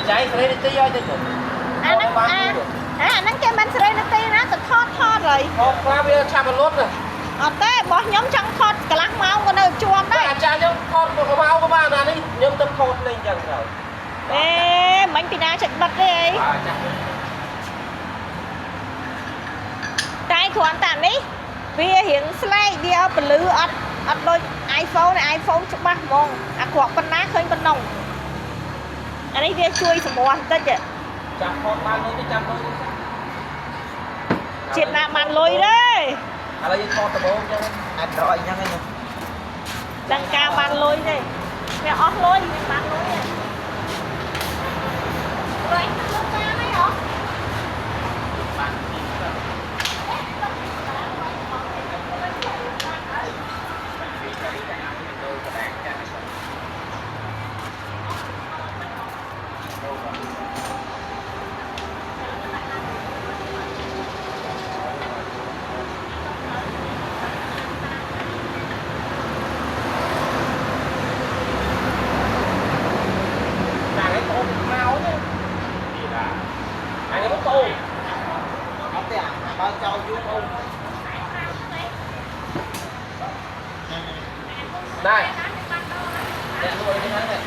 trái cái đấy tí ơi chứ nó cái bên sợi nó tí nó thọt rồi qua bây giờ chạm một lốt rồi té bỏ nhóm trắng thọt cả lăng máu còn đâu chuông đấy cha nhóm thọt có máu có ba là đi nhóm tâm thọt lên dần rồi ê mình bị nào chật bật đấy tay của anh tạm đi vì hiện slide đi ở bên lư ở đôi iPhone này iPhone chụp bạc mong quạt bên ná khơi bên nồng anh ấy về chui sầm bò tất vậy chạm thọt ban nữa cái chạm thôi chuyện nào bàn lùi đấy là gì thọt tầm bố chứ anh rồi nhá anh đăng cao bàn lùi đây mẹ ót lùi bàn lùi này rồi anh lùi ra mấy hả đây để nuôi cái này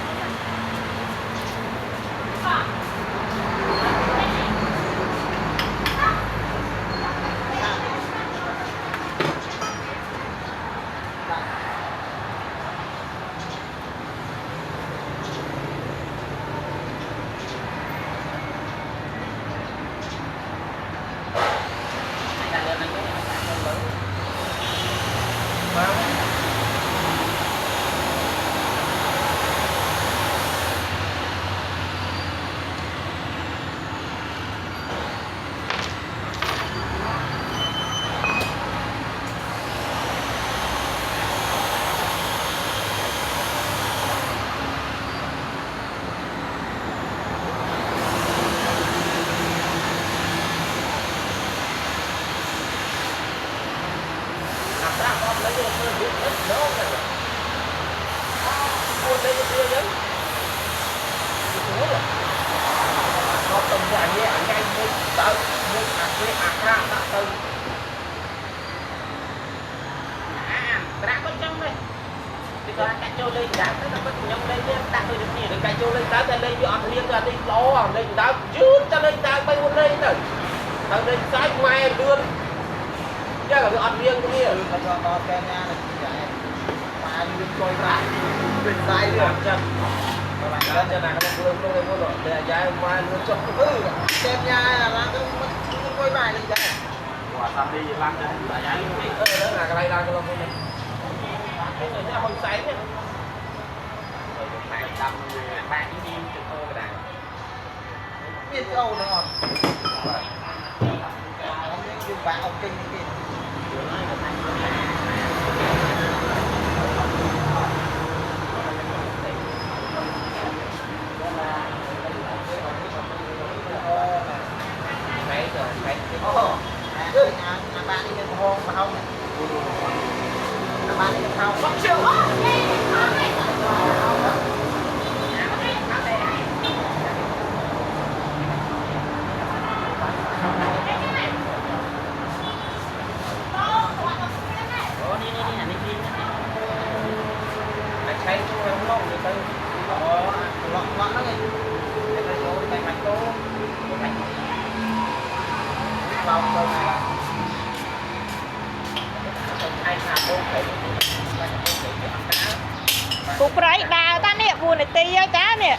cục rẫy đào ta nè buồn này tì ơi cá nè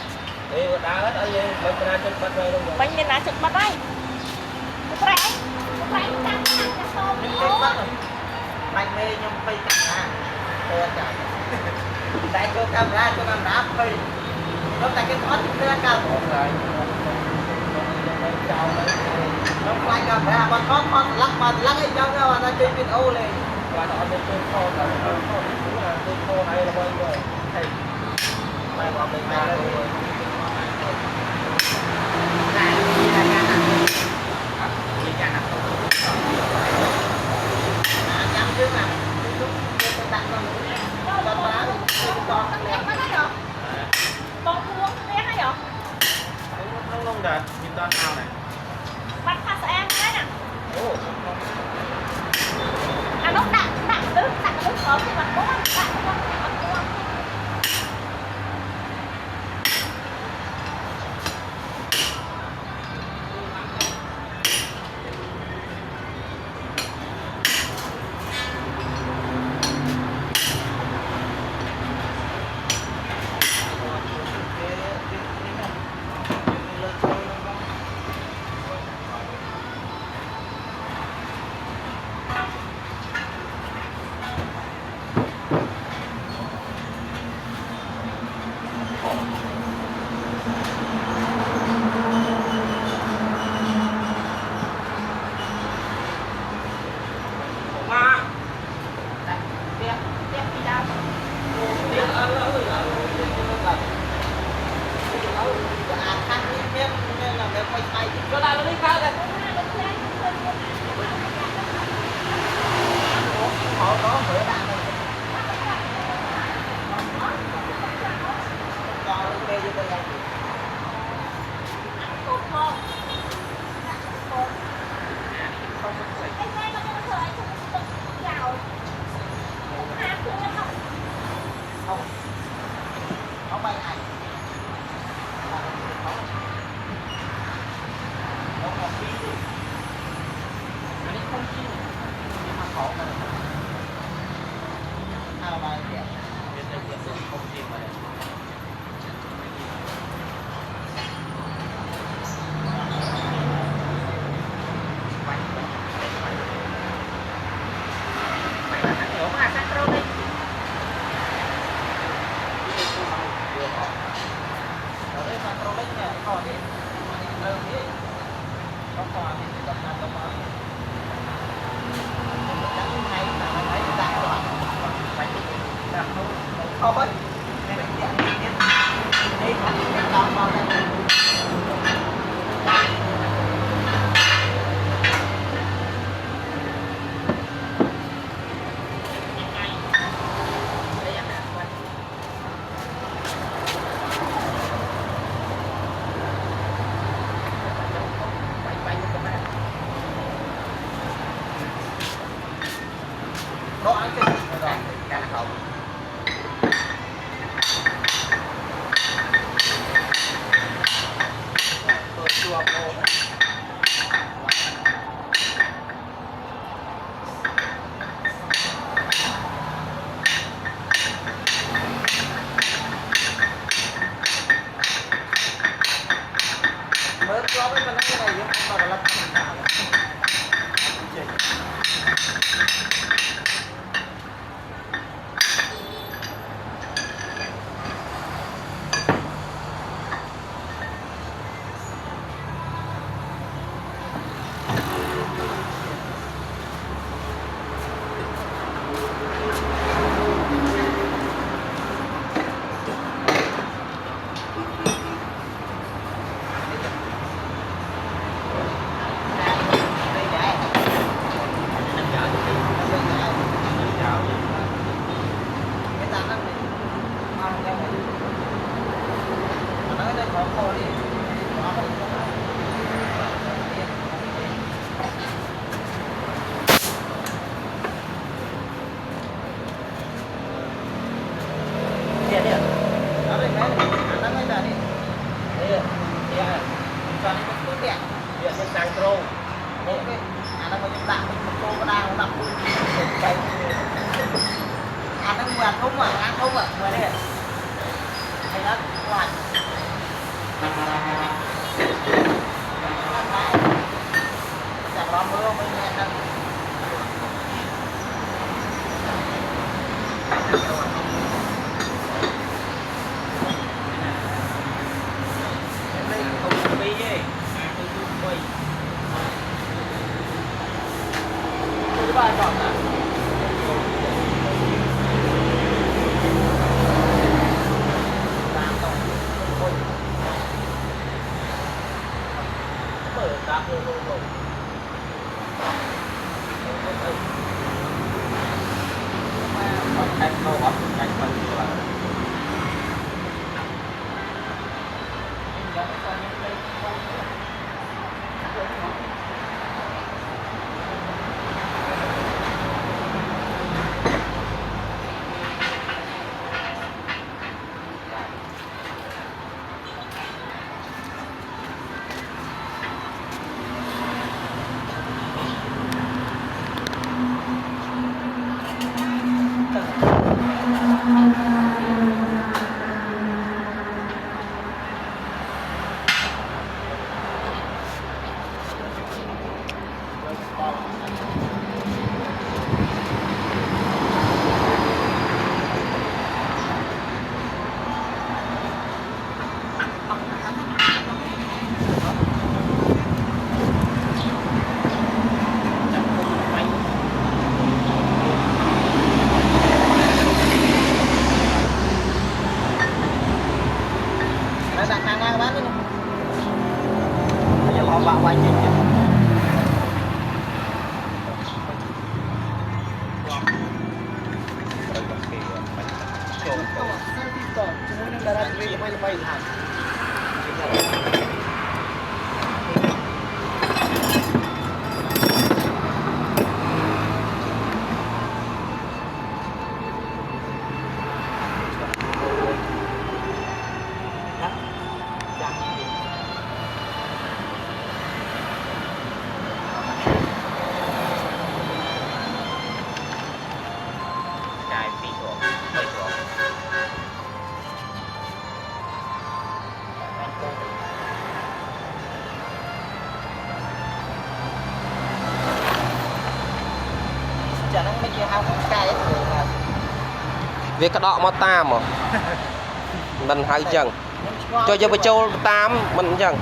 mình nên là chụp bắt đây cục rẫy mạnh mê nhưng phi cả đại cho camera phi nó tại cái thoát cái cao rồi nó quay camera mà thoát lắc mà lắc hết cho nó mà nó chơi video lên và nó chơi phô hay là bao nhiêu thầy mai vào bên ta rồi là nhìn toàn nào này. Bắt pha sẽ em đấy nè. Ồ. À nó đặt đứng ở cái mặt bố đặt con. Cho lại nó đi cao rồi. Họ có cửa đạn rồi. Cho nó bê vô đây này. Không không. Không. Không bay này. Không học phí gì. Cái này không chi. Nhưng mà khó mà. Nào bài kìa. Biết đây không chi mà đây. Thôi. Đi đón vào đây. Có ăn chưa? Rồi, đang là không. Chùa cô. Mới có cái này nhưng mà là thành nào. Hãy subscribe cho kênh Ghiền Mì Gõ để không bỏ lỡ những video hấp dẫn. bay thẳng cài phi thuộc hơi thuộc chả nó mấy kia hao con cay ấy việc cái đọ mà tam mà mình hai chân cho giờ phải châu tam mình chân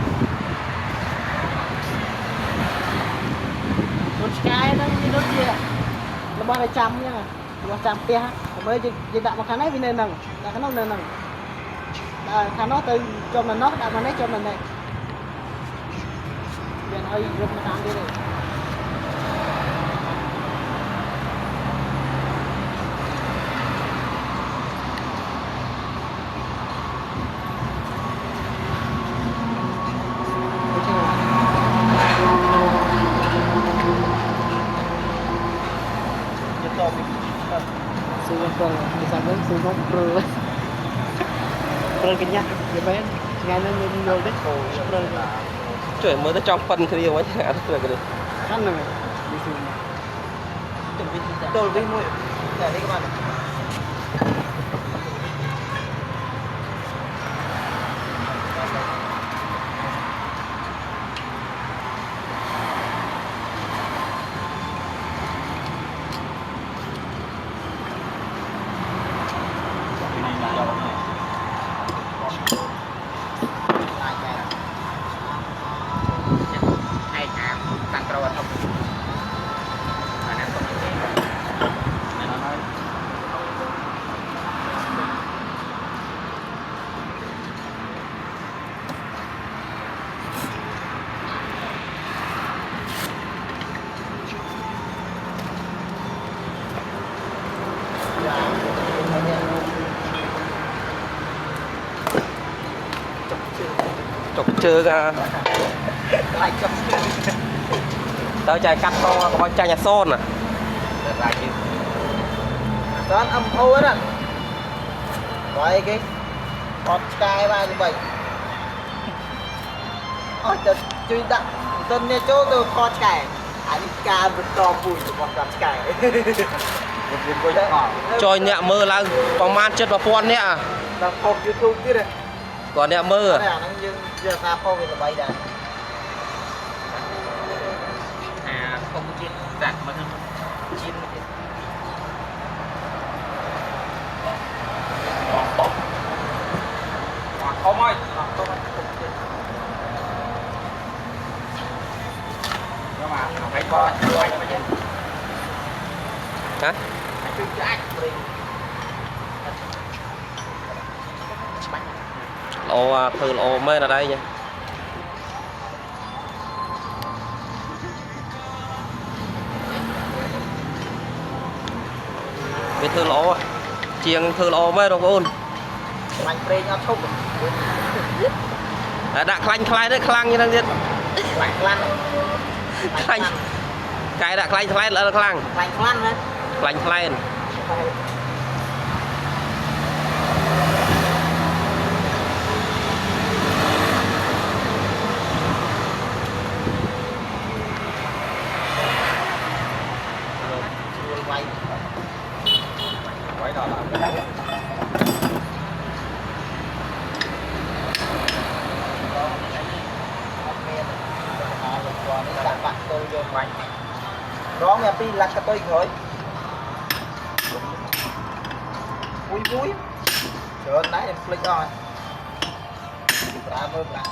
con cay nó như nó kia nó bao nhiêu trăm nha nó trăm kia mới chỉ đặt một cái này vì nên nằng đặt cái nó nên nằng cái nó từ cho mình nó đặt mà lấy cho mình này giờ hơi rụt mà tạm đi đi Super, bisa kan super pro. Pro kenyang, gimana? Ngày nay mình nhiều đấy. Pro. trời mới tới trong phân thì quá chả được cái này Kan này. Di sini. Betul, đi mua. Dạ đi các bạn. hai tháng tăng pro không mà nó không như thế nên nó nói chọc chơi ra Lại chọc. tao chạy cắt to có bao chạy nhà son à lại chứ Đó âm ô á nè. Vậy cái hot sky ba như vậy. Ôi trời, chui đặt tên nha chỗ tôi hot sky. Anh ca một to bùi của hot sky. một viên coi nhỏ cho nhẹ mơ là có man chết vào pon nè Đang học YouTube kia này. còn nhẹ mơ Cái này nó như giờ ta phô về là bay đây. à không có chiên giặt mà hơn Chín không ơi nhưng mà phải có quay cho mày chứ hả Chui cái lỗ thử lỗ mê ở đây nha biết thử lỗ chiêng thử lỗ mê rồi ôn Mạnh prey nhau thúc. đã khanh khai đấy khlang như đang biết Mạnh lăn. khanh cái đã khanh khai là khlang Mạnh lăn đấy. khanh khai Quay. quay đó là Đặt bạn tôi vô quay. Đó nghe pin lắc cái tôi rồi. Vui vui. Trời ơi, nãy em flick rồi. Đã vơ lại.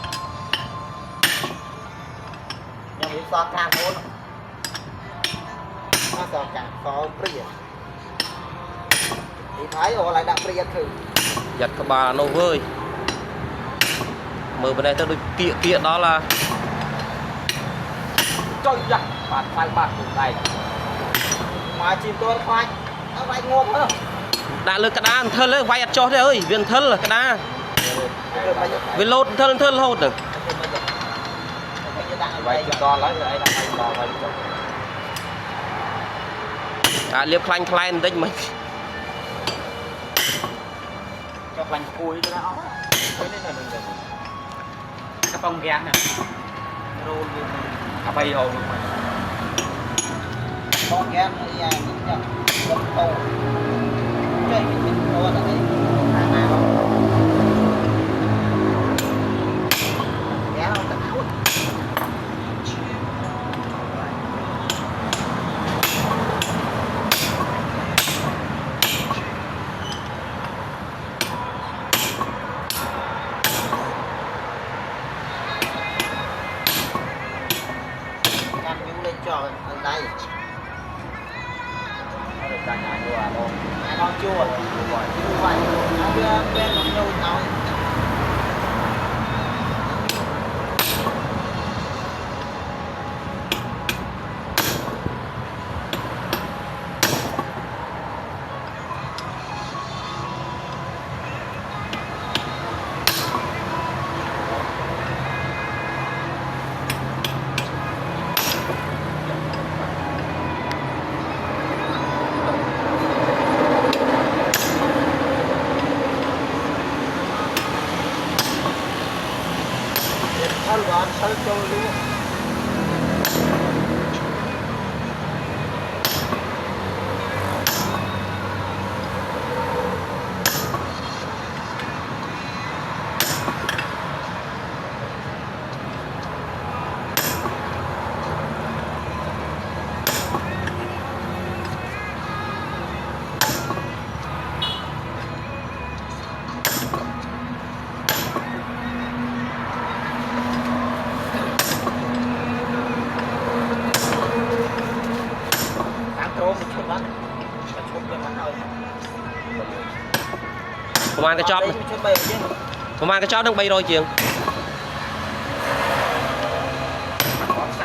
Nhưng mà sao càng luôn. Nó sao càng khó priệt. Thì thấy rồi lại đặt priệt thử. giật các bà nâu vơi mở bên này tôi kia kia đó là trời giặc bạn phai bạn từ này Mà chìm tôi khoai. Nó vay ngộp hết rồi. đã lực cái đá thân lấy vay cho thế ơi viên thân là cái đá vì lột thân thân hột được vậy cho con lấy đây đang còn đây à liệp khanh khanh tích mình cho lành cùi cho nó cái này là mình cái bông gán nè rồi à bay hồ luôn con ghen đi à nhá con tàu chơi cái đồ là cái hàng nào ghen không tận hút lên cho ở đây cả nhà chua luôn nó chua rồi chua vậy nó bên nó nhâu nói chơi luôn mà cái chóp mà cái chóp đang bay rồi chiều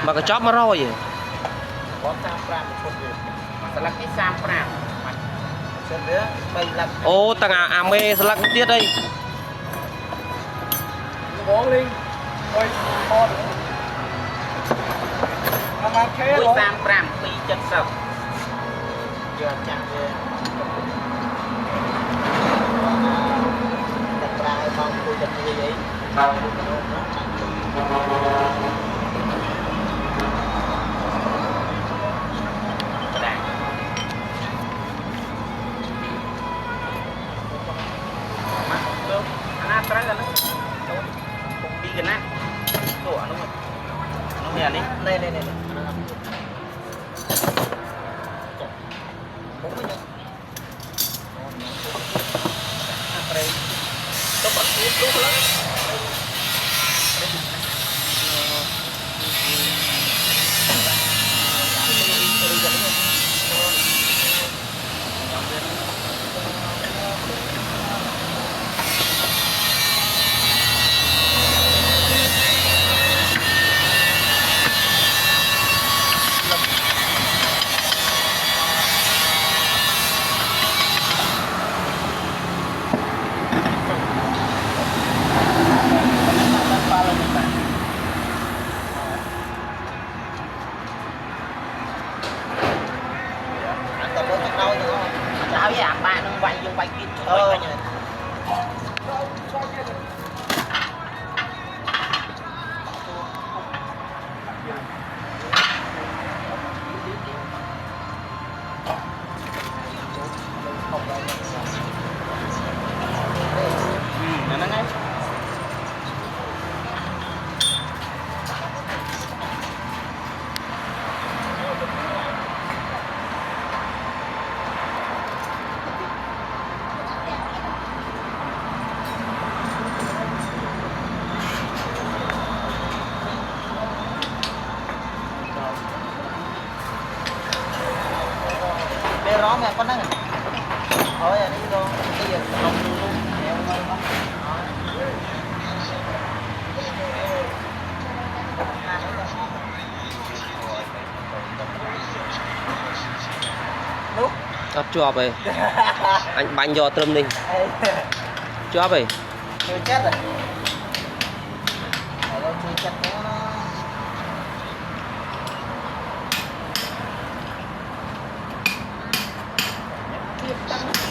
mà cái chóp mà rồi vậy ô tầng à mê sẽ lắc tiết đây Ui sam pram pi chân sập giờ chặt đặt ra mong tôi chặt như vậy anh trái là nó cũng đi gần nè tủa đúng không nó nghe đi này này này sao với bạn bạn nó quay vô quay kia rõ mẹ con năng thôi đi đâu bây giờ lòng luôn đeo thôi đó lúc ấp chua vậy anh bánh do trâm ninh chua vậy Chưa chết rồi. Ở đâu chưa chết nữa nó. Tiếp tăng.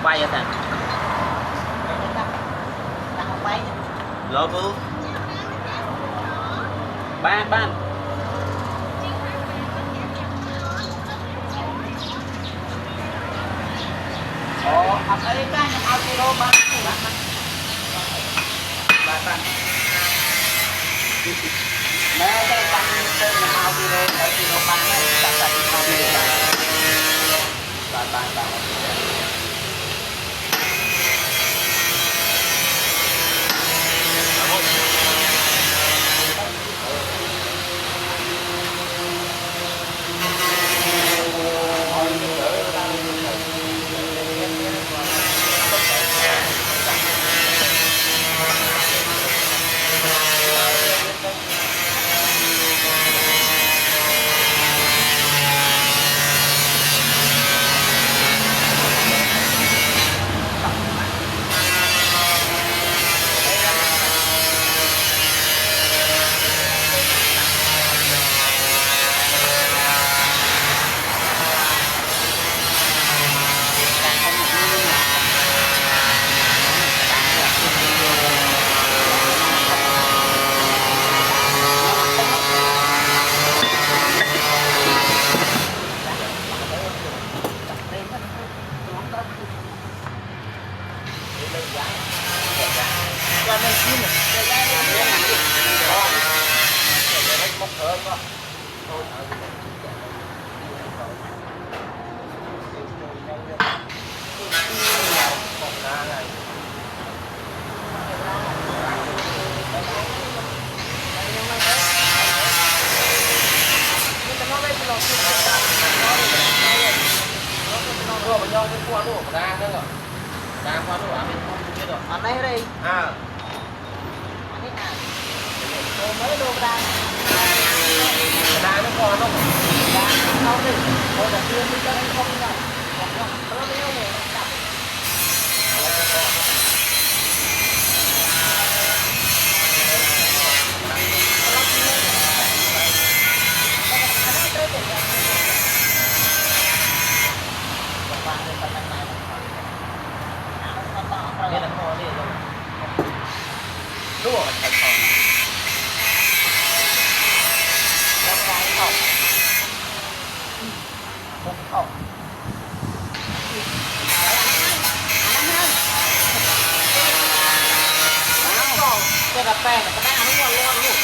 Quay vậy thằng Local ban Ồ, học ấy cái nó ao kilo bán Mẹ cái bán tên là ao kilo bán này đặt đặt ao kilo bán តាមគាត់នោះអាមានធំទៀត อันนี้เลย អើ อันนี้อ่ะโดนmớiโดนดัง ដែរនោះគាត់នោះ ดังเขาดิโดนแต่เพื่อนไม่ได้không đâu nó đeo này nó chặtនេះតែខនេះនោះអត់ខខ không cái đập bè cái đá nó ngon luôn luôn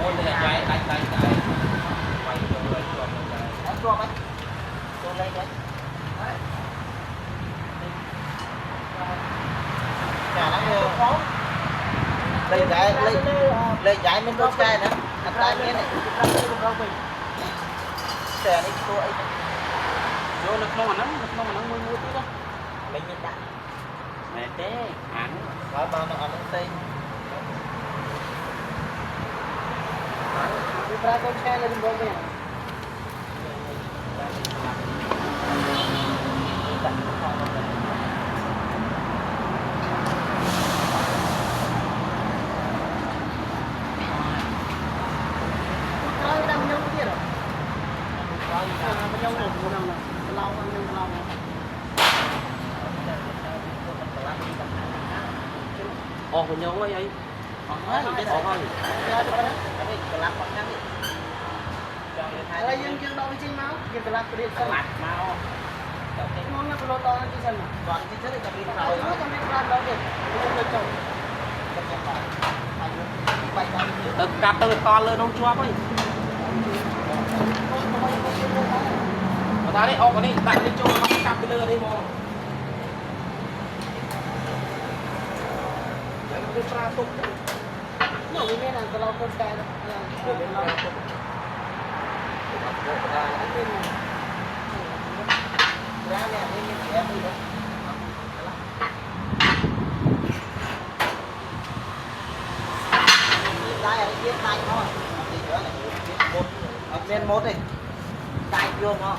ôi đây là đánh quay vô lên chuột lên lên giải mình đốt xe nữa anh tay miếng này xe này tôi vô lực nó mà nó mua tí đó mình nhìn đã mẹ té ăn rồi bao nó ăn xe đi ra con xe lên bố mẹ ồ của nhau ấy ấyอะไรยังดอกจริงมั้งยังกระลักกระเด็นสั่นมาอ๋อมองนะโปรตอนที่สั่นก่อนที่จะได้กระเด็นเราต้องมีการดอกเด็ดไม่ต้องจบไปไป tự cặp tự to lên không chua ấy mà ta đấy ô cái này đặt lên chỗ nó cặp cái lơ đây mà cái pha tục nó cái này là cái lâu con cái đó cái lâu ra nè đi đi em đi đấy tay ở phía tay thôi gì nữa này một ở bên một đi tay vô nó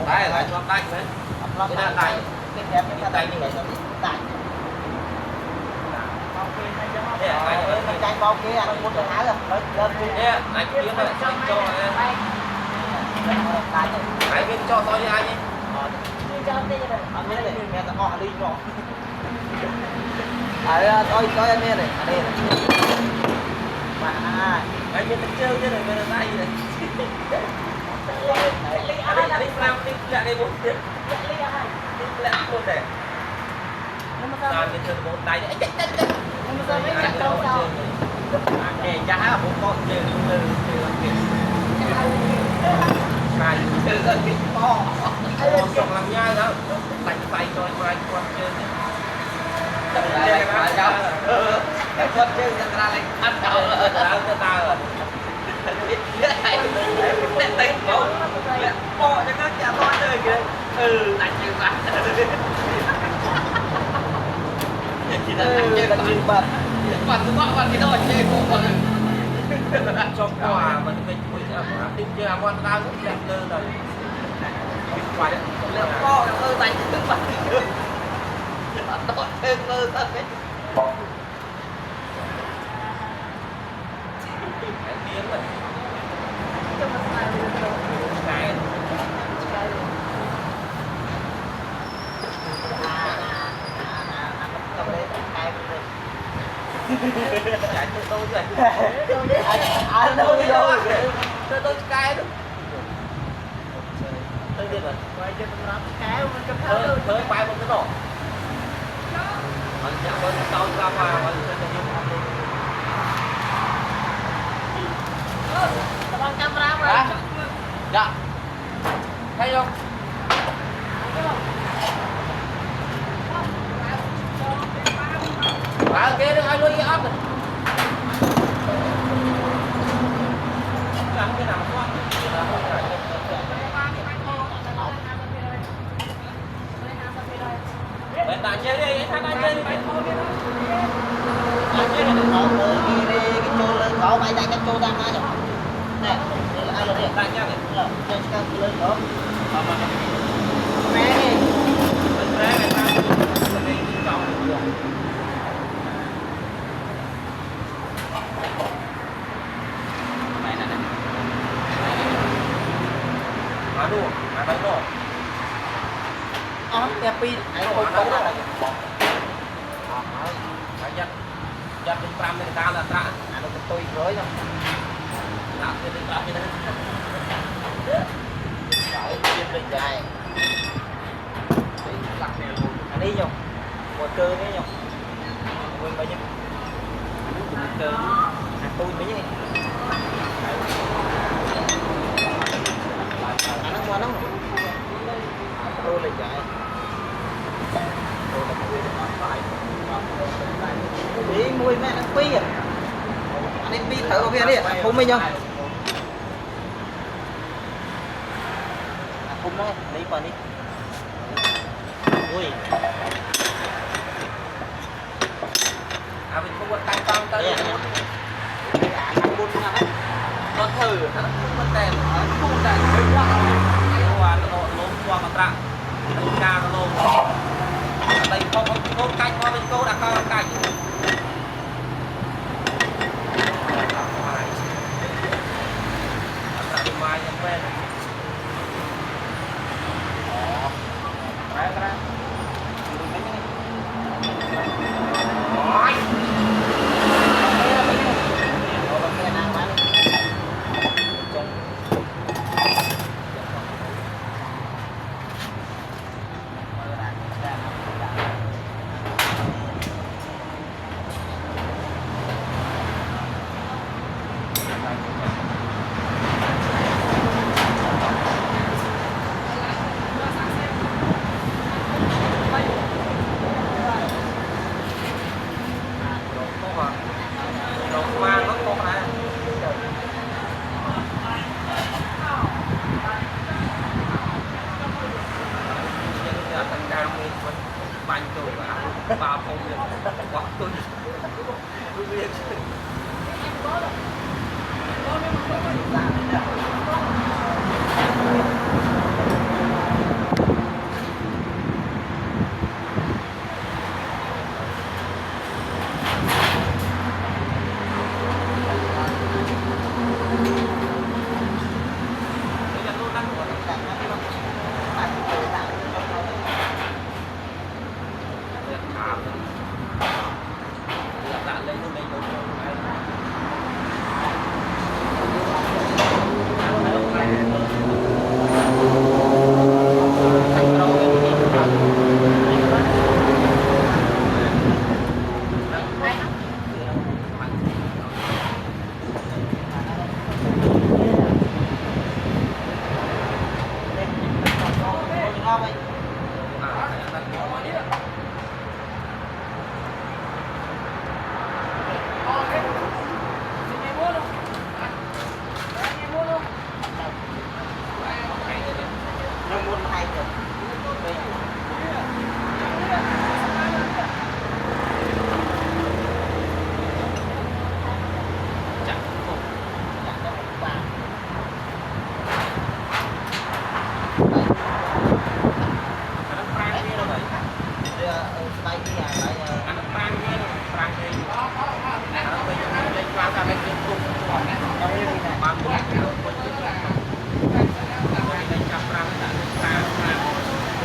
đây là cho tay đấy cái là tay cái kẹp cái tay như vậy tay cái tay bao kia anh muốn hái rồi lên nè anh kiếm mà anh cho anh biết cho tôi đi ai đi anh nhớ này nghe ta họ đi nhỏ tôi anh nghe này ở đây này mà anh biết tính chơi chứ này bên tay gì này anh đi làm đi lại đây một tiếng lại một để ta biết chơi một tay đấy để giá là một con chơi từ này chơi rất biết to xong làm nhai đó tay tay cho anh quan chơi chơi cái đó cái con chơi ra lại ăn ở ta rồi tay bỏ cho các nhà con chơi kìa đánh như vậy đánh như bật còn cứ gọi cái đó chơi cũng còn trong quà mình cái tin chơi ăn quan ta cũng đẹp lơ rồi quà đấy co đánh như bật tội thêm lơ thật đấy tiếng rồi cái chạy tôi rồi anh đâu đi đâu tôi cái đó tôi đi rồi quay cho tôi làm cái mình cầm tới bay một cái nổ mình chẳng có tao ra mà mình sẽ dùng camera rồi dạ thấy không cái đứa ai nuôi cái ấp này làm cái nào quá bên đại chơi đi thằng đại chơi đi bên thôi đi cái chỗ lên khó mày đang cái chỗ đang ai rồi nè ai là điện đại chơi này trên cái lên khó mẹ đi bên rẽ này ta mình đi chọn này này này mà đua mà bánh đua đẹp pin ai không có đâu phải dắt dắt đến 5 đến ta là ta nó có tôi với không làm cái đi làm cái đấy phải chuyên định dài anh đi nhung một cơ đấy nhung quên bao nhiêu cơ tôi mấy nhỉ anh nó qua nó tôi là dài đi mùi mẹ nó pi à anh em pi thở vào kia đi không mấy nhung không đó lấy vào đi ui à mình không có tay tao tới ăn bún nha nó thử nó không tên không tên hơi quá qua nó lốm qua mặt trăng nó ca nó lốm đây không có canh qua bên cô đặt cao canh mai nhân quen ra ra bánh tôi vào không được quá tôi biết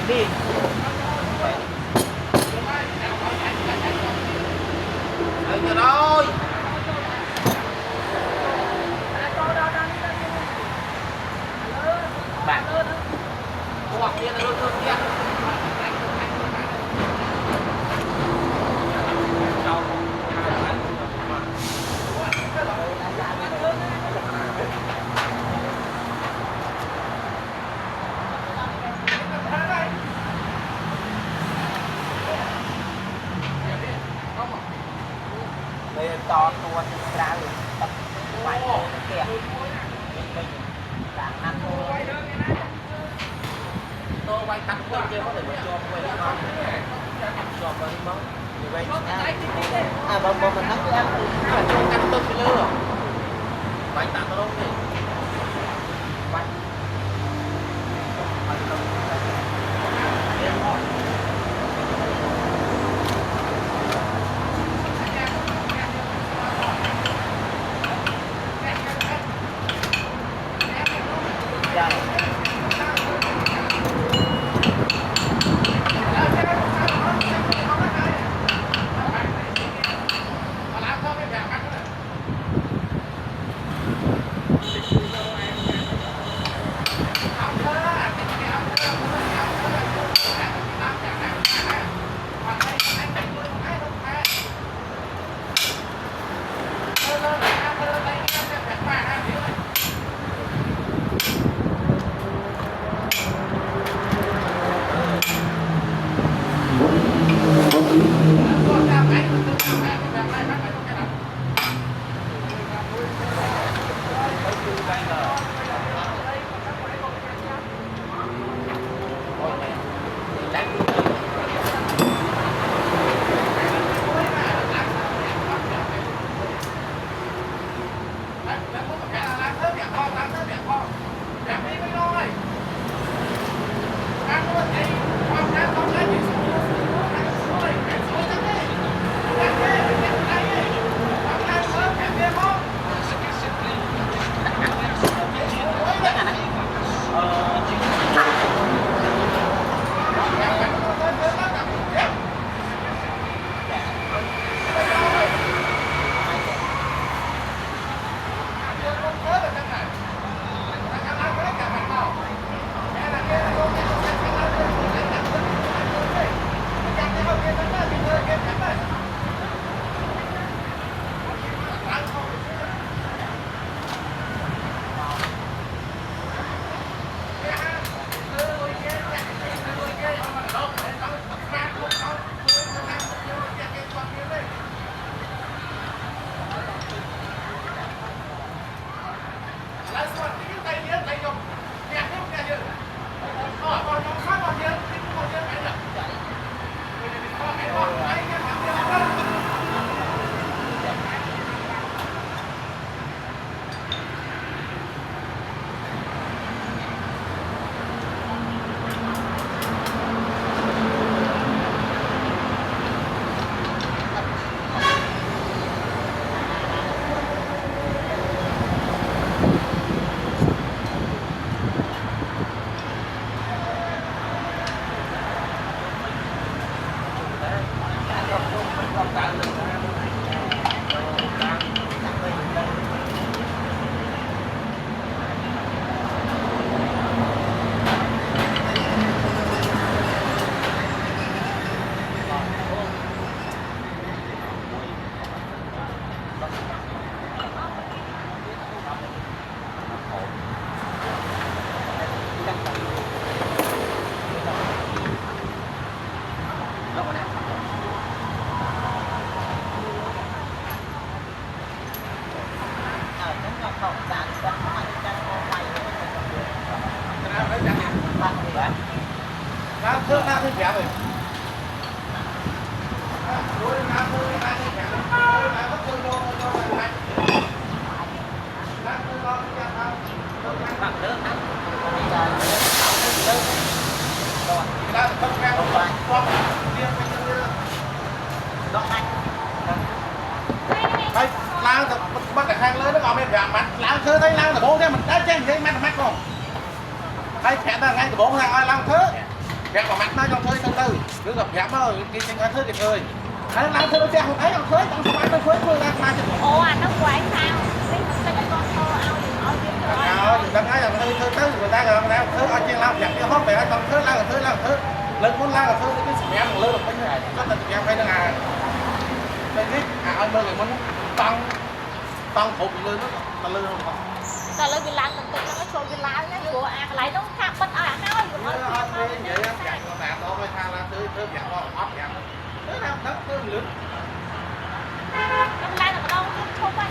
đi rồi rồi bạn hoặc kia là đôi thương kia tôi chơi có thể mà cho quay lại con cho con đi mong thì quay à bông mình thắng em cho cắt tôi cái lừa quay tạm nó luôn đi quay bắt cái hàng lớn nó gọi mình phải mặt lao thơ thấy lao là bố thế mình đã chen thấy mắt không hay khẽ ta ngay từ bố thằng ai lao thơ khẽ vào mặt nó trong thơi từ cứ gặp khẽ nó đi trên cái thơi kịp thời đấy lao thơ nó chen không thấy không thới trong số máy nó thới phương ra mà ồ anh nó quậy sao biết mình cái con thơ ao gì thì đừng thấy là thơi tới người ta rồi lao thơ ai chen lao dặn đi hót về trong thới lao thơ lên muốn lao là thơ cái mẹ một lơ được cái này có tình em hay là đây cái anh mơ người muốn tăng hộp lên nó ta lơ không ta lơ bị lăn mình tự nó trôi bị lăn đấy của lại nó khác bất à nó rồi vậy á dạng con bạn đó phải tha là thứ dạng con ấp dạng thứ nào đất thứ lớn nó lăn là đâu không phải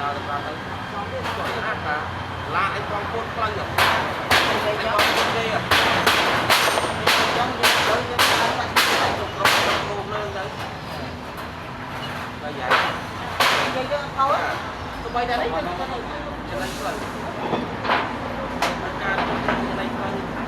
ប្រើទៅចុះណាតាឡានអីបងពុនផ្លូវអីបងពុនទេចាំយើងទៅយើងអាចបាច់ទៅគ្រប់គ្រប់លើទៅតែយ៉ាងយើងអត់ទៅទៅបីតែនេះទៅចំណេញផ្លូវការចំណេញផ្លូវ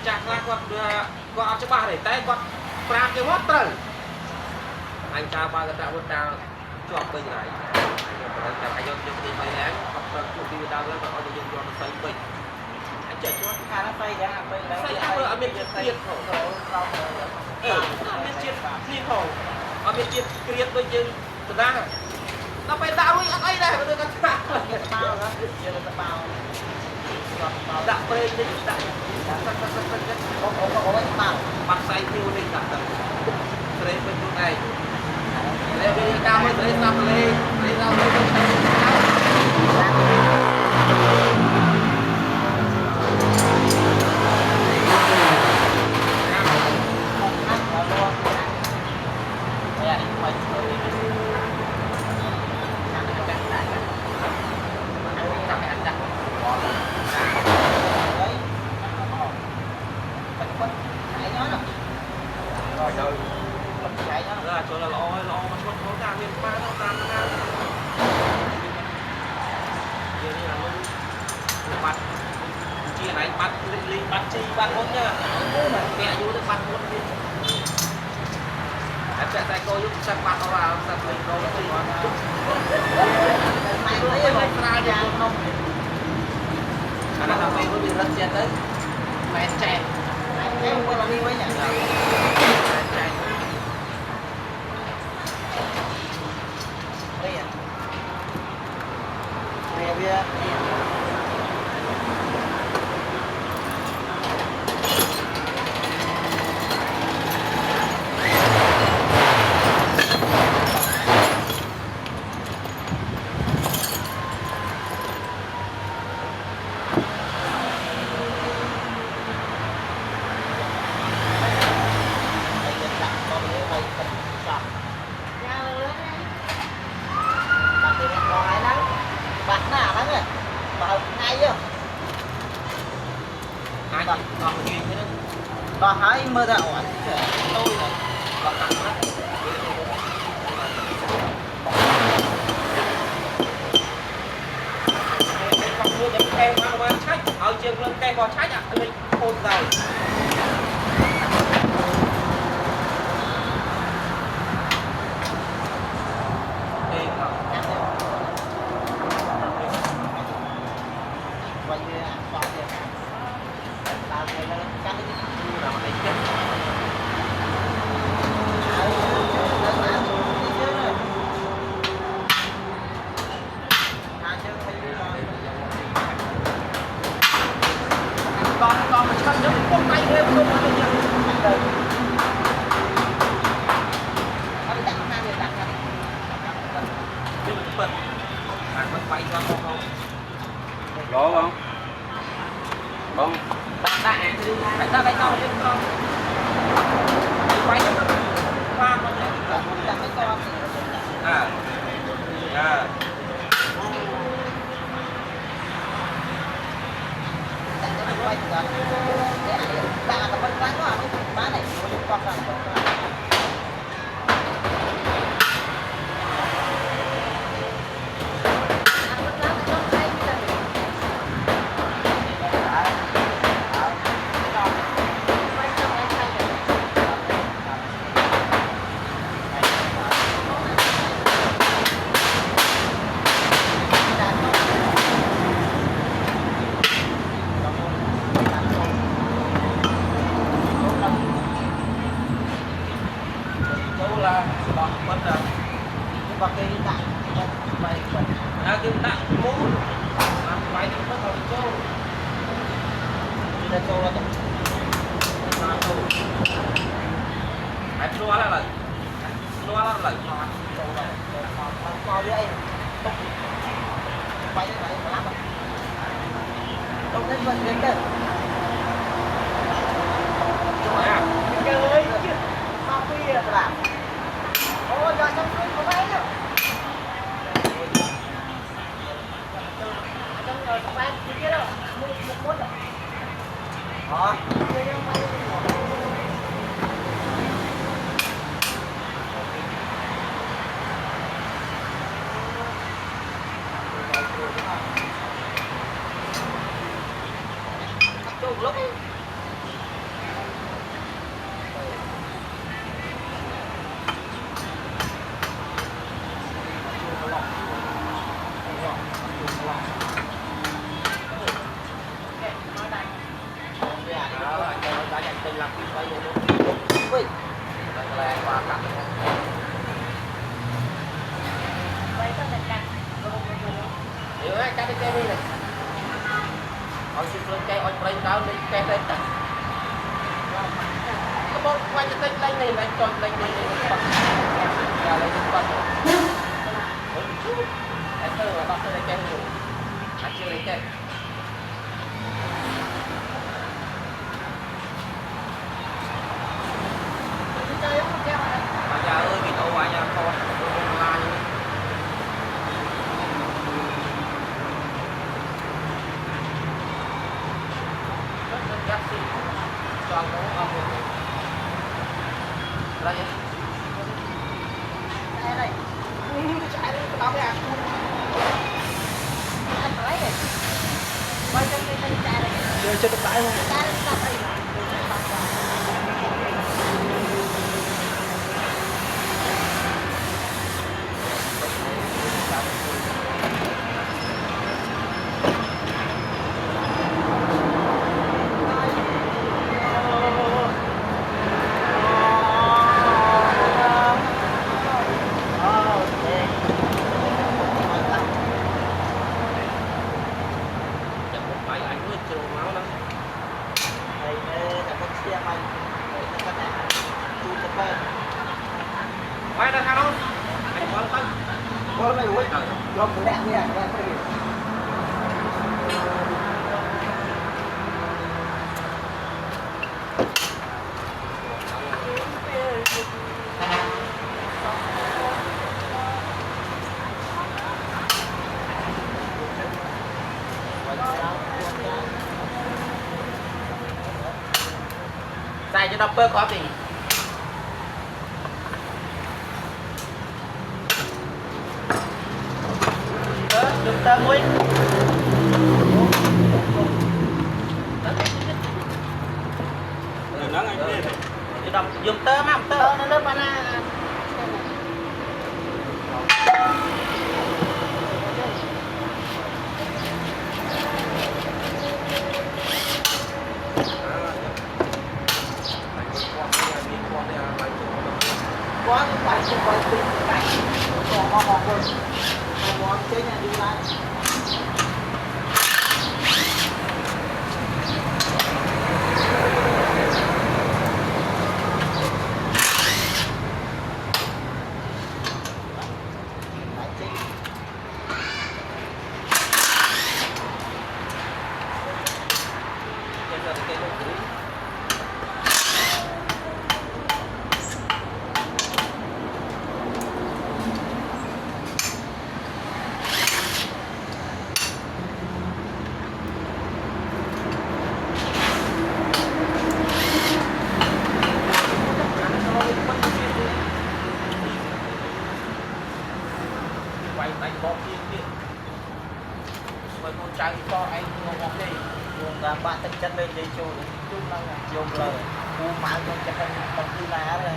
ចាស់ខ្លះគាត់អត់ច្បាស់ទេតែគាត់ប្រាប់គេមកត្រូវអញចៅបើកតាវុតតាជាប់ពេញហើយខ្ញុំតែអាយុយកទី3ដែរគាត់ត្រូវជួបពីដើមឡើងគាត់ឲ្យយើងយកទៅសៃពេញអញចេះជាប់ខាងសៃដែរអត់ពេញដែរសៃអត់មានជាតិទៀតអត់មានជាតិនេះផងអត់មានជាតិគ្រៀតដូចយើងទៅដែរដល់ពេលដាក់រួចអត់អីដែរបើគាត់ថាយើងបោណាយើងទៅបោដាក់ប្រេងនេះដាក់អូបាក់សៃគូនេះដាក់ទៅប្រេងពេញខ្លួនឯងแล้ววิธีการมันเลยทำเลยเราไม่ต้องใช้cho là lo mà chốt nó ra nguyên ba nó ra nó ra giờ đây là luôn bắt chia này bắt linh bắt chi bắt hôn nhá mẹ vô được bắt hôn đi em sẽ tay cô giúp sang bắt nó vào sang linh cô nó gì mày lấy ra nhà không anh là mày có bị rất chết đấy mẹ trẻ em không quên là đi với nhà đây à nè bia bạn nào đó nghe mà ngay chứ ai còn còn gì thế đó đó hãy mơ ra ổn tôi này còn tặng đó con mua những cây mà trách ở trường lên cây bò trách à lên khôn rồi quay như toàn tiền làm cái này cắt đi là mình chết còn mình không nhớ con tay thêm không mà mình nhớ đi mình bật bạn bật quay cho không Lỗ không? Không. bạn đi phải ra đây đâu lên không quay cho nó qua nó à à là bọn mất rồi và cái đại mày à cái đại muốn quay đi mất rồi châu là châu là hãy xóa là lần coi với em quay cái này mà lắm không đến mình đến đây trời ơi sao khuya các bạn ôi giờ trong khuya có mấy nữa trong rồi trong bán kia đâu một mốt rồi hả lúc cao lên kẹt lên cái bộ quay cho tên lên này chọn lên này ra lên con anh tư là bác lên kẹt nhiều anh chưa lên kẹt mà nhà ơi bị đâu nhà con la như cho nó đây đây chạy đi tao cái anh phải này bao nhiêu cái chạy này chơi chơi tập tải không bay ra thang đó anh có tay Có mấy quýt lộn của đẹp nha, đẹp cái gì. xài cho đọc bơ có gì Được tơ muối. Chứ đọc dùng tơ mà tơ nó lớp banana. Có những cái xung quanh bên cạnh còn hoa hồng hơn món chế nhà đi lại quay đánh bom kia với con trai to anh ngon đi dùng là bạn tinh chất lên dây chù chung năng dùng lời u máu trong chất anh tâm tư lá đây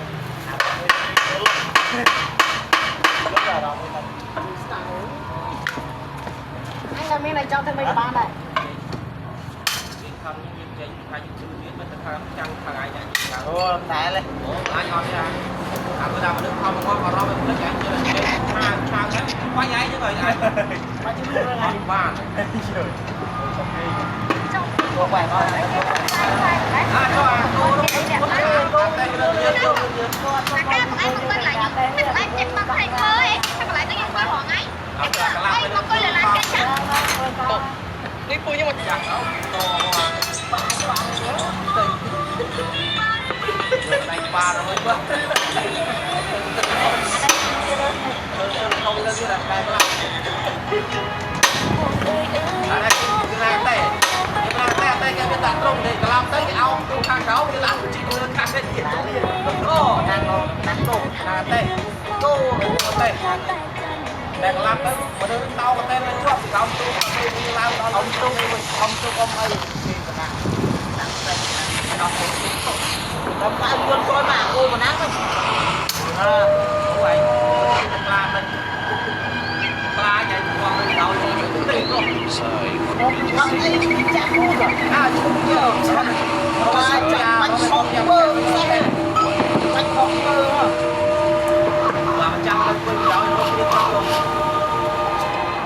rất là đó mình anh làm miếng này cho thêm mấy cái bán này không những chuyện phải những sự việc mình phải chăng thằng ai nhỉ ô té lên anh ngon ra bữa nào mà đứng không ngon mà rồi mình chạy chơi sao thế quá giấy chứ rồi anh mà chứ không là ba có khỏe không cho à đi pui nhưng mà chặt đâu đánh ba rồi quá không lên cái đặt tay đó ở đây cái này tay cái đặt lông để làm tới cái áo tôi khang cáo cái làm chỉ có khang cái gì ô nắng đồ tay tô tay để làm tới mà đứa tao cái tên lên chuột thì ông tôi làm ông ấy thì cái không phải luôn coi mà cô mà nắng vậy làm mình ba chạy qua bên đầu tiền luôn không thấy chả cô rồi chúng nhiều ba chặt bánh không mơ bánh không mơ và chặt lên bên đầu nó đi qua luôn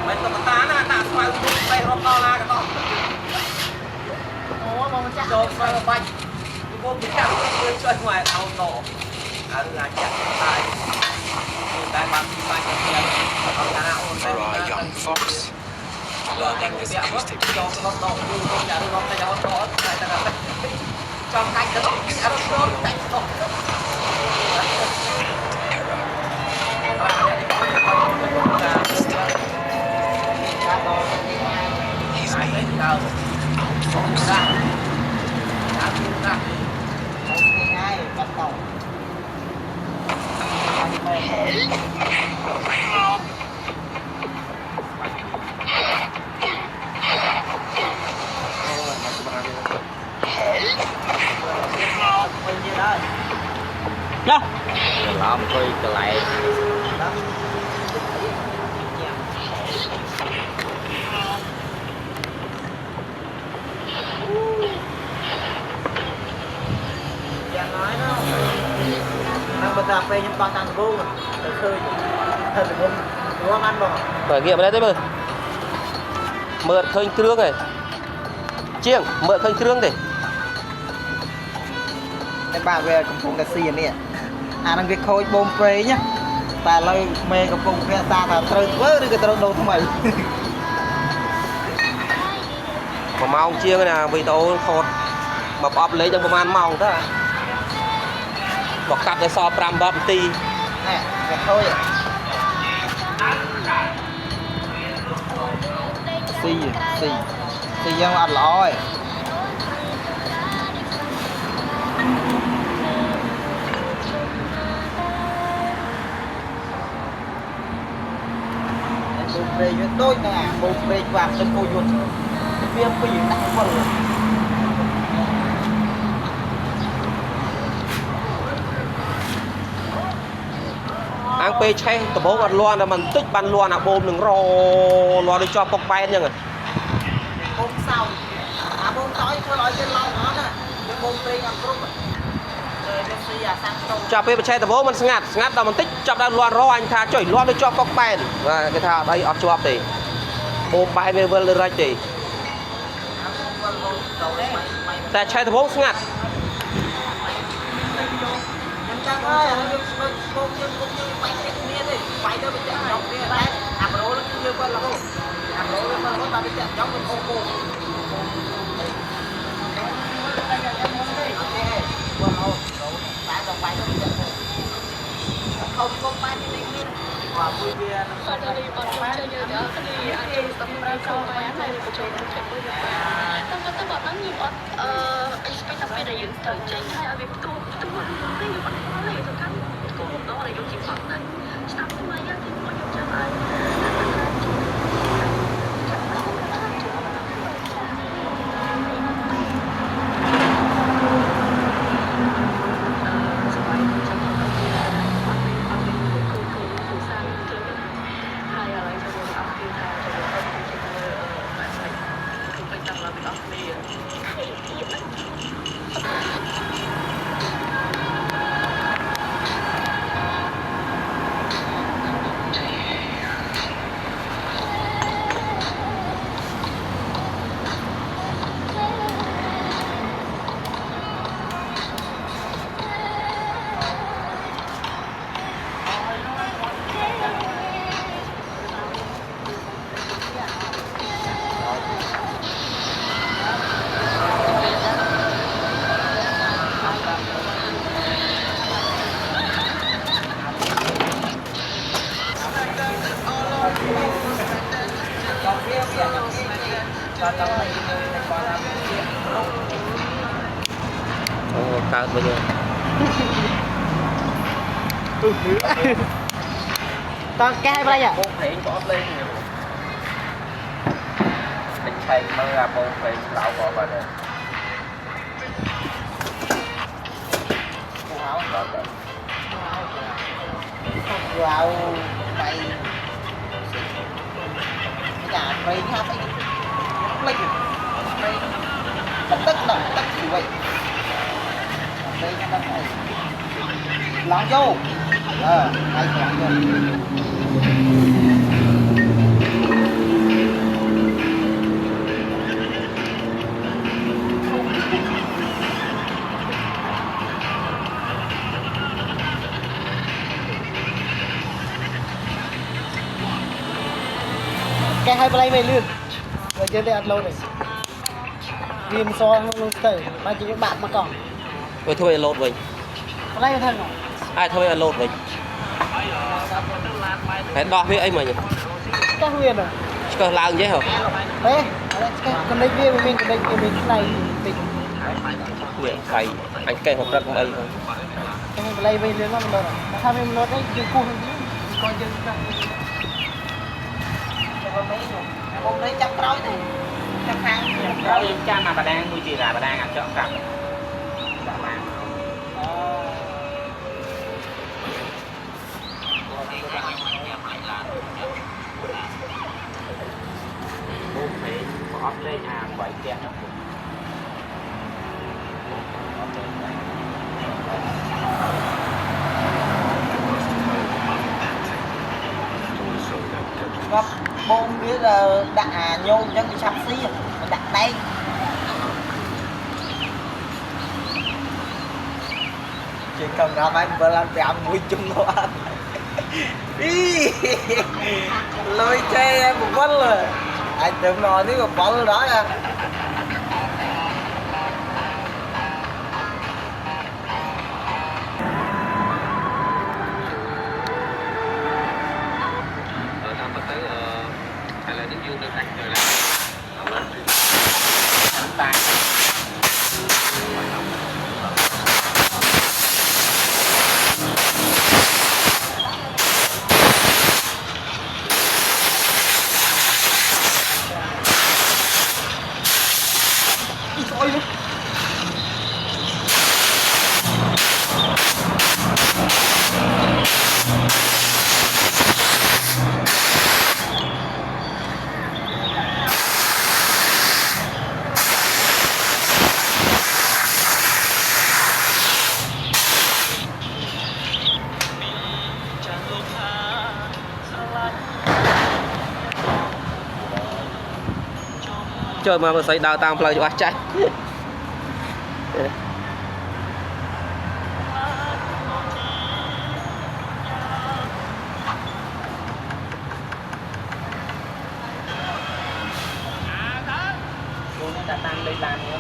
mình tao ta nè ta phải bay rộp to la cái to ủa mà chặt rồi xoay bánh vô bị chặt chơi ngoài ao nổ ở là chặt tay tại bạn đi bay kia ông ta nào Young Fox. learning this acoustic piece. Trong hai cái đó sẽ rất tốt đánh tốt. He's me. Đó. Làm coi cái lại. nói nó đang bật đạp về nhưng bằng thằng vô mà khơi thật là đúng không ăn bỏ Phải nghiệm đây tới bơ. Mượt khơi trương này. Chiêng, mượt khơi trương đi. cái bà về cũng không là xì nè à đang việc khôi bom phê nhá ta lấy mê cái vùng phía xa là trơn vỡ đi cái trơn đâu không mày 1 ម៉ោងជាងណាវីដេអូថតមកអប់លេងដល់ប្រហែលម៉ោងទៅមកកាត់ដល់សល់ 5-10 នាទី nè cái thôi xì dân ăn lỏi bông bê với tôi nè bông bê vàng cho cô ruột viêm cái gì nặng quá rồi អាងពេលឆេះដំបូងអត់លាន់តែមិនតិចបានលាន់អាបូមនឹងរលាន់ដូចជាប់ពុកបែនអញ្ចឹង bông sau à bông tối thôi nói trên lâu nó nè cái bông bê ăn cướp rồi cái xì à sang đâu ចាប់ពេលបច្ចេកដំបូងមិនស្ងាត់ដល់បន្តិចចាប់ដល់លាន់រអញថាចុយលាន់ដូចជាប់ពុកបែនបាទគេថាអត់អីអត់ជាប់ទេបូមបែនវាវិលរិចទេតែឆេះដំបូងស្ងាត់ Chắc ơi, nó được bông như bánh cái kia đi, bánh đâu bị chạy nhọc kia đấy, hàm rô nó như quên là không, hàm rô nó ta bị chạy nhọc mình ô. Không có bánh như thế và vui vẻ nó không đi còn chơi như đó thì anh đi tập ra câu bài án này của chơi chuyện vui vẻ tôi bảo nó nhiều anh phải tập về để dựng từ trên hay ở việc tôi cái nhiều bạn nói là tôi cắm cô hôm đó là dùng chịu phật này sao không ai thì mọi người chơi lạiកើតវិញតើកែប្រៃអា bông phèn bỏ lên mình thay mới ra bông phèn lão bỏ vào đây vào mày nhà mày ha mày lấy mày tất là tất gì vậy đây nó này lón vô hai lón vô cái hai play về lươn rồi chơi đây ăn lâu rồi viên so luôn tới mà chỉ các bạn mà còn rồi thôi lột mình play thân rồi ai thôi lột mình phải đo với anh mà nhỉ các huyền rồi cơ lao như thế hả đấy còn đây kia mình còn đây mình này mình phải anh cây hộp rất đây thôi cái này play về lươn lắm rồi mà sao mình lột đấy chịu cua coi chân hôm đấy chắc rối thì chắc hàng rồi cha mà bà đang nuôi gì là bà đang ăn chọn cặp bà mang bông phèn bỏ lên quậy kẹt nó gấp bông biết là đặt nhôm cho cái sắp xí mình đặt đây chỉ cần ra phải vừa làm bèo mũi chung thôi lôi chơi em một bánh rồi anh tưởng nói đi một bánh đó à Tam bất tới hay là những dương được đánh rồi là tài chơi mà xây đào tam lời cho bác chạy đã tăng đi làm nữa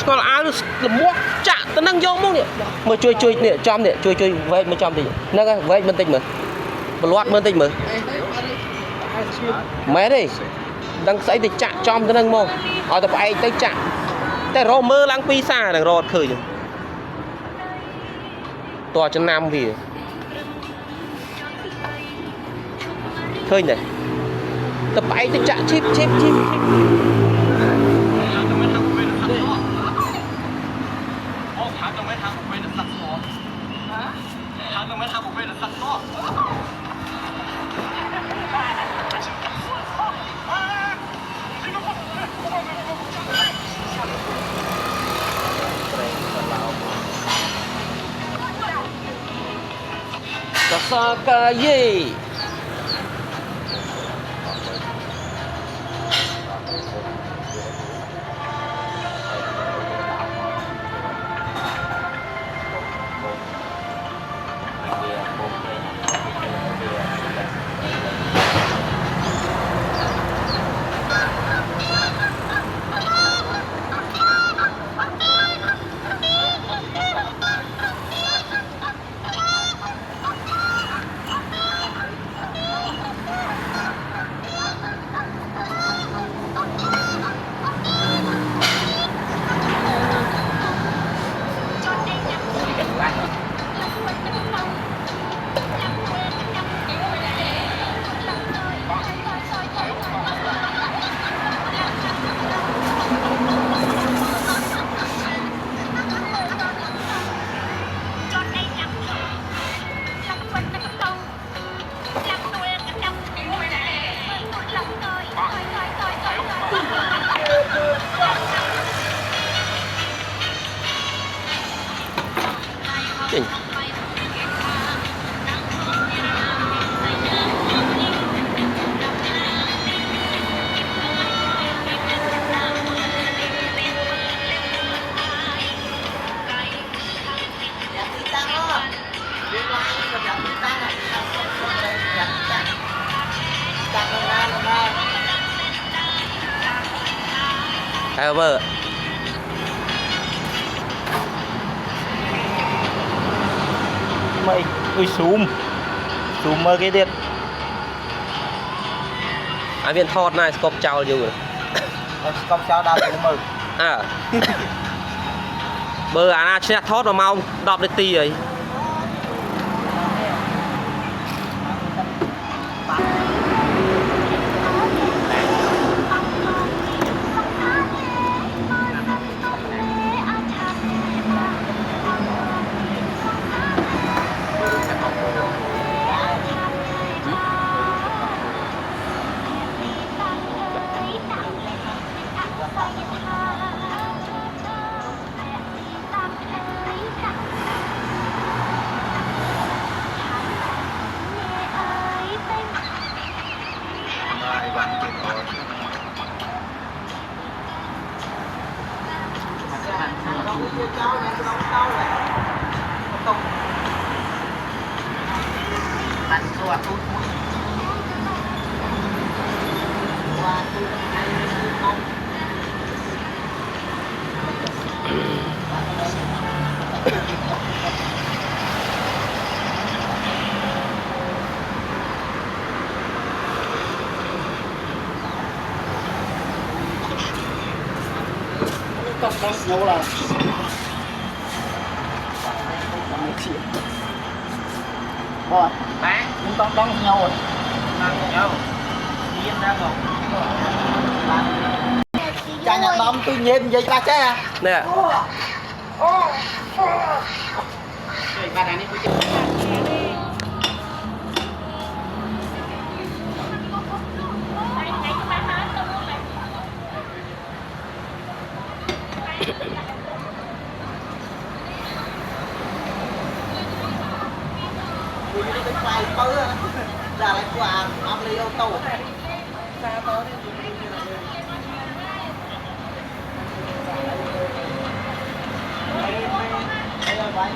còn áo mua chạ tao nâng vô mông nè mà chui nè chom nè chui vậy mới chom thì nâng cái vậy bên tinh mà loạt bên tinh mà mẹ đi đang xây thì chạ chom tao nâng mông ở tập ai tới chạแต่รอมือล้างปีซ่าดังรอดเคยอยู่ตัวจะนำพี่เคยเนี่ยแต่ไปจะจะชิบKasakaye. Vợ mày ui sùm mơ cái điện ai viên thọt này cọp chào dù cọp chào đào cũng mừng à bơ à sẽ thọt vào mau đọp đến tì ấy tôi qua tôi không Tóc đóng nhau là rồi bán nhưng tóc đóng nhau rồi mang nhau nhiên ra rồi cha nhà đom tôi nhìn vậy ta chết à នេះ bà này đi tôi đi cái quay bơ ra lại quà ôm ly ô tô xa tới đi đây là bài